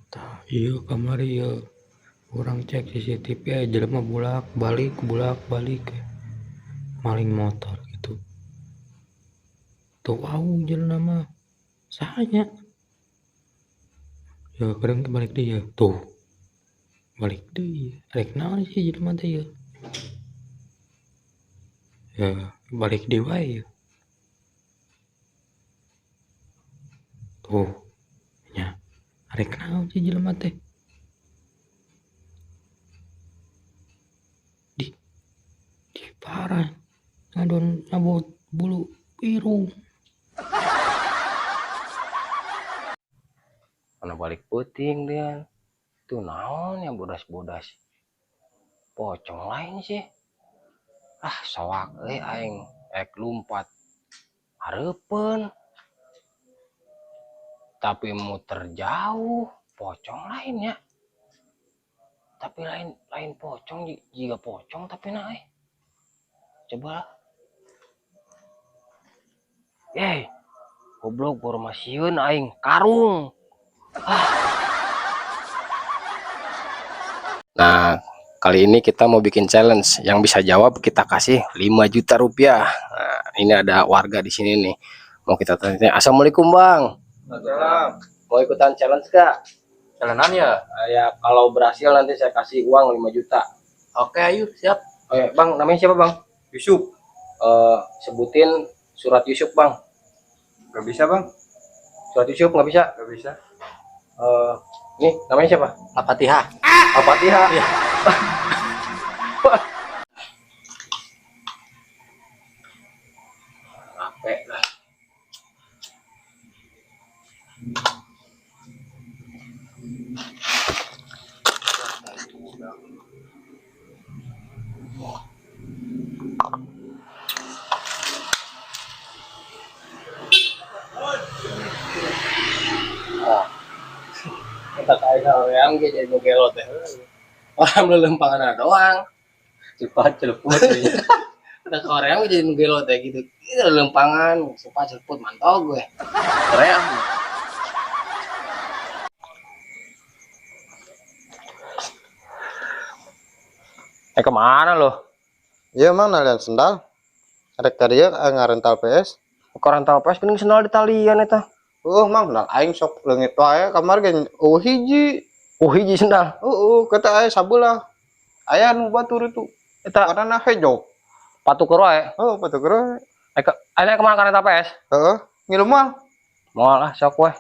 Tah ieu kamari ieu urang cek CCTV jelema bolak-balik maling motor gitu. Teu wau jelema mah saha nya? Ya kadang balik deui ya. Tuh, balik deui. Rek naon sih jelema teh ya? Ya balik deui wae ya. Tuh, nya rek naon sih jelema teh? Di parah ngadon nyabot bulu irung. Mana balik puting dia tuh naon ya bodas-bodas pocong lain sih soak aing ek lumpat hareupeun tapi muter jauh pocong lainnya tapi lain pocong jika pocong tapi coba goblok formasieun aing karung. Nah, kali ini kita mau bikin challenge. Yang bisa jawab kita kasih 5 juta rupiah. Nah, ini ada warga di sini nih. Mau kita tanya. Assalamualaikum, Bang. Assalam. Mau ikutan challenge gak? Jalanan ya? Ya, kalau berhasil nanti saya kasih uang 5 juta. Oke, ayo siap. Oke, Bang, namanya siapa, Bang? Yusuf. Sebutin surat Yusuf, Bang. Gak bisa bang? Surat Yusuf nggak bisa. Gak bisa. Nih, namanya siapa? Al-Fatihah. Al-Fatihah. Iya. Capek lah. Kita kayak orang jadi ngelot teh. Orang lelempangan doang. Cepat celeput. Kita ke orang jadi ngelot teh gitu. Itu lelempangan, cepat celeput mantau gue. Keren. Kemana lo? Iya mang nalian sendal. Rek tadi ya ngarental PS. Rental PS geuning sendal di talian eta. Mang sendal aing sok leungit wae kamar ge hiji. Oh hiji sendal. Kata aya sabelah. Aya nu batur itu. Eta Warnana hejo. patuker wae. Patuker. Aya kemana rental PS? Heeh, ngilu mang. Moal lah sok we.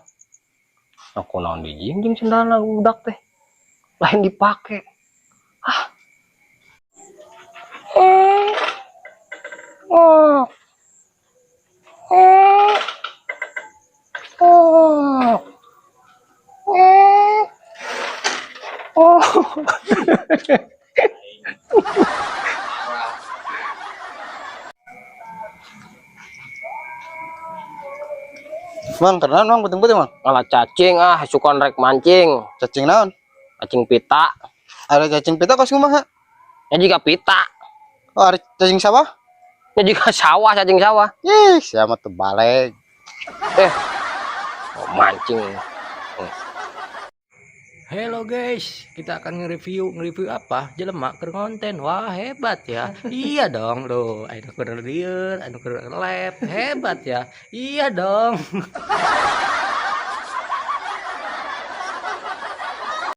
Aku naon dijingjing sendalna budak teh. Lain dipake. Mang karena mang penting-penting mang. Malah cacing suka rek mancing. Cacing naon? Cacing pita. Ada cacing pita kos kumaha? Ya juga pita. Oh, ada cacing sawah? Ya juga sawah, cacing sawah. Ih, sia mah teu balik. Mancing. Halo guys, kita akan nge-review apa? Jelema keur konten. Wah, hebat ya. Iya dong, loh. Anu keur lieur, anu keur lab. Hebat ya. Iya dong.